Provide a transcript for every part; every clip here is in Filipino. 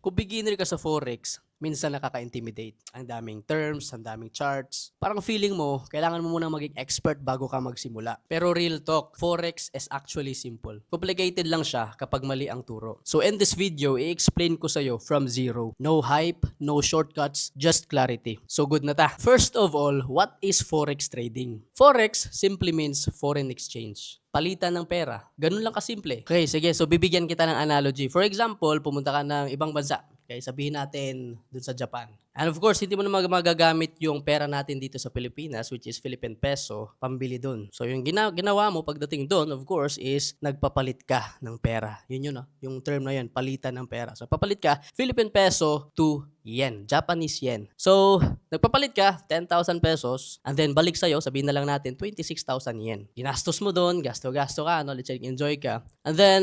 Kung beginner ka sa Forex, minsan nakaka-intimidate. Ang daming terms, ang daming charts. Parang feeling mo, kailangan mo munang maging expert bago ka magsimula. Pero real talk, Forex is actually simple. Complicated lang siya kapag mali ang turo. So in this video, i-explain ko sa'yo from zero. No hype, no shortcuts, just clarity. So good na ta. First of all, what is Forex trading? Forex simply means foreign exchange. Palitan ng pera. Ganun lang kasimple. Okay, sige. So, bibigyan kita ng analogy. For example, pumunta ka ng ibang bansa. Okay, sabihin natin dun sa Japan. And of course, hindi mo na magagamit yung pera natin dito sa Pilipinas, which is Philippine peso, pambili dun. So, yung ginawa mo pagdating dun, of course, is nagpapalit ka ng pera. Yun, yung term na yun, palitan ng pera. So, papalit ka, Philippine peso to yen, Japanese yen. So, nagpapalit ka, 10,000 pesos, and then balik sa'yo, sabihin na lang natin, 26,000 yen. Ginastos mo doon, gasto-gasto ka, no? Let's say, enjoy ka. And then,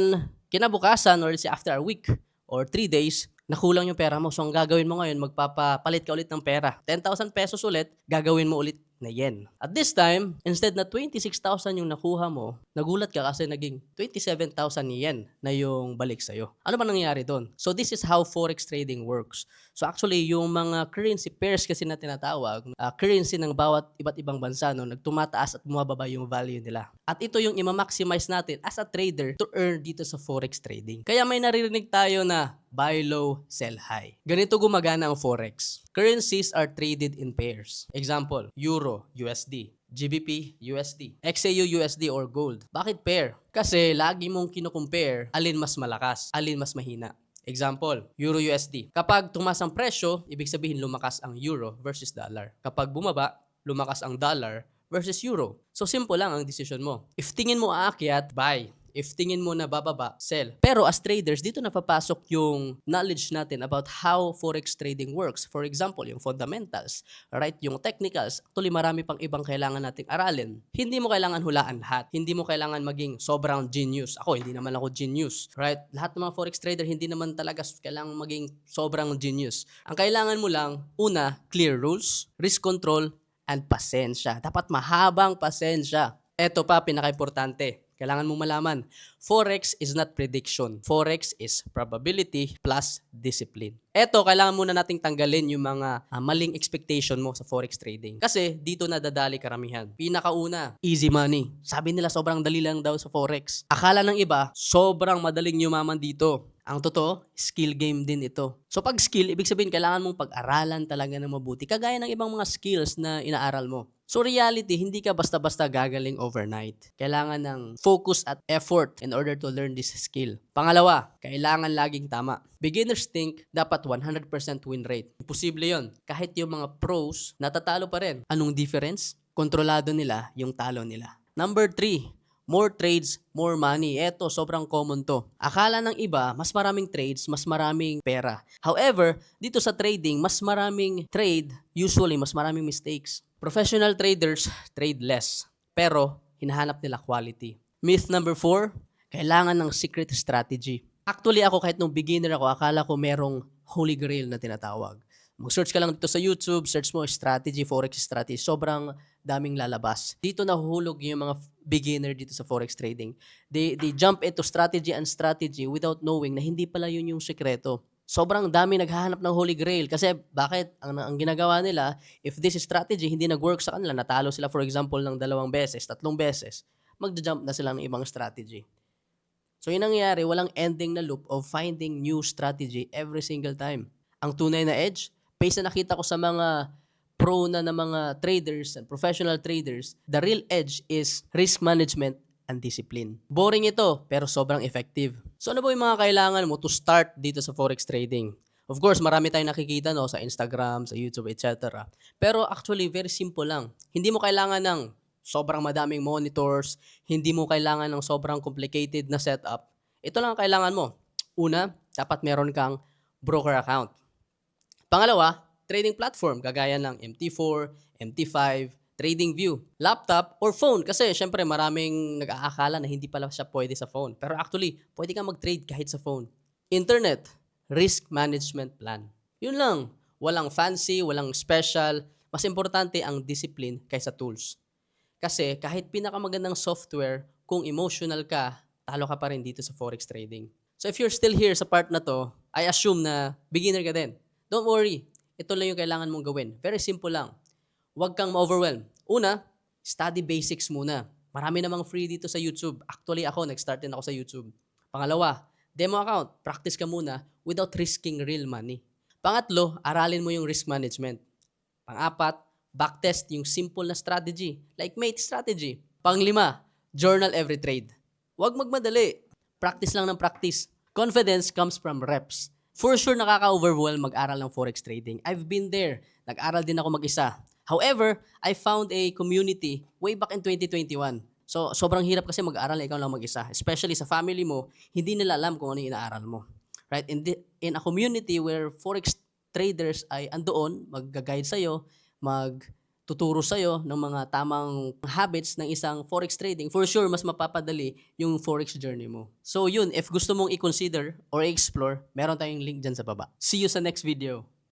kinabukasan, or let's say after a week, or 3 days, nakulang yung pera mo. So, ang gagawin mo ngayon, magpapalit ka ulit ng pera. 10,000 pesos ulit, gagawin mo ulit na yen. At this time, instead na 26,000 yung nakuha mo, nagulat ka kasi naging 27,000 yen na yung balik sa'yo. Ano ba nangyari doon? So this is how Forex trading works. So actually, yung mga currency pairs kasi na tinatawag, currency ng bawat iba't ibang bansa, no, nagtumataas at bumababa yung value nila. At ito yung ima-maximize natin as a trader to earn dito sa Forex trading. Kaya may naririnig tayo na buy low, sell high. Ganito gumagana ang Forex. Currencies are traded in pairs. Example, Euro, USD. GBP, USD. XAU, USD or gold. Bakit pair? Kasi lagi mong kino-compare alin mas malakas, alin mas mahina. Example, Euro USD. Kapag tumaas ang presyo, ibig sabihin lumakas ang Euro versus dollar. Kapag bumaba, lumakas ang dollar versus Euro. So simple lang ang decision mo. If tingin mo aakyat, buy. If tingin mo na bababa, sell. Pero as traders, dito napapasok yung knowledge natin about how Forex trading works. For example, yung fundamentals, right? Yung technicals. Actually, marami pang ibang kailangan nating aralin. Hindi mo kailangan hulaan lahat. Hindi mo kailangan maging sobrang genius. Ako, hindi naman ako genius, right? Lahat ng mga Forex trader, hindi naman talaga kailangan maging sobrang genius. Ang kailangan mo lang, una, clear rules, risk control, and pasensya. Dapat mahabang pasensya. Ito pa, pinaka-importante. Kailangan mo malaman, Forex is not prediction. Forex is probability plus discipline. Eto, kailangan muna nating tanggalin yung mga maling expectation mo sa Forex trading. Kasi dito nadadali karamihan. Pinakauna, easy money. Sabi nila sobrang dali lang daw sa Forex. Akala ng iba, sobrang madaling yumaman dito. Ang totoo, skill game din ito. So pag skill, ibig sabihin kailangan mong pag-aralan talaga ng mabuti. Kagaya ng ibang mga skills na inaaral mo. So reality, hindi ka basta-basta gagaling overnight. Kailangan ng focus at effort in order to learn this skill. Pangalawa, kailangan laging tama. Beginners think dapat 100% win rate. Imposible yon. Kahit yung mga pros, natatalo pa rin. Anong difference? Kontrolado nila yung talo nila. Number 3, more trades, more money. Eto, sobrang common to. Akala ng iba, mas maraming trades, mas maraming pera. However, dito sa trading, mas maraming trade, usually mas maraming mistakes. Professional traders trade less, pero hinahanap nila quality. Myth number 4, kailangan ng secret strategy. Actually ako kahit nung beginner ako, akala ko merong holy grail na tinatawag. Mag-search ka lang dito sa YouTube, search mo strategy, Forex strategy, sobrang daming lalabas. Dito nahuhulog yung mga beginner dito sa Forex trading. They jump into strategy and strategy without knowing na hindi pala yun yung sekreto. Sobrang dami naghahanap ng holy grail kasi bakit ang ginagawa nila, if this strategy hindi nag-work sa kanila, natalo sila for example ng 2 beses, 3 beses, magja-jump na sila ng ibang strategy. So yun nangyayari, walang ending na loop of finding new strategy every single time. Ang tunay na edge, based na nakita ko sa mga pro na mga traders and professional traders, the real edge is risk management and discipline. Boring ito, pero sobrang effective. So ano ba yung mga kailangan mo to start dito sa Forex trading? Of course, marami tayong nakikita no, sa Instagram, sa YouTube, etc. Pero actually, very simple lang. Hindi mo kailangan ng sobrang madaming monitors, hindi mo kailangan ng sobrang complicated na setup. Ito lang ang kailangan mo. Una, dapat meron kang broker account. Pangalawa, trading platform, kagaya ng MT4, MT5, TradingView, laptop, or phone. Kasi syempre maraming nag-aakala na hindi pala siya pwede sa phone. Pero actually, pwede kang mag-trade kahit sa phone. Internet, risk management plan. Yun lang. Walang fancy, walang special. Mas importante ang discipline kaysa tools. Kasi kahit pinakamagandang software, kung emotional ka, talo ka pa rin dito sa Forex trading. So if you're still here sa part na to, I assume na beginner ka din. Don't worry. Ito lang yung kailangan mong gawin. Very simple lang. Huwag kang ma-overwhelm. Una, study basics muna. Marami namang free dito sa YouTube. Actually ako, nag-start din ako sa YouTube. Pangalawa, demo account. Practice ka muna without risking real money. Pangatlo, aralin mo yung risk management. Pang-apat, backtest yung simple na strategy, like mate strategy. Pang-lima, journal every trade. Huwag magmadali. Practice lang ng practice. Confidence comes from reps. For sure, nakaka-overwhelm mag-aral ng forex trading. I've been there. Nag-aral din ako mag-isa. However, I found a community way back in 2021. So, sobrang hirap kasi mag-aral na ikaw lang mag-isa. Especially sa family mo, hindi nila alam kung ano yung inaaral mo. Right? In a community where forex traders ay andoon, mag-guide sa'yo, magtuturo sa'yo ng mga tamang habits ng isang forex trading, for sure, mas mapapadali yung forex journey mo. So yun, if gusto mong i-consider or i-explore, meron tayong link dyan sa baba. See you sa next video.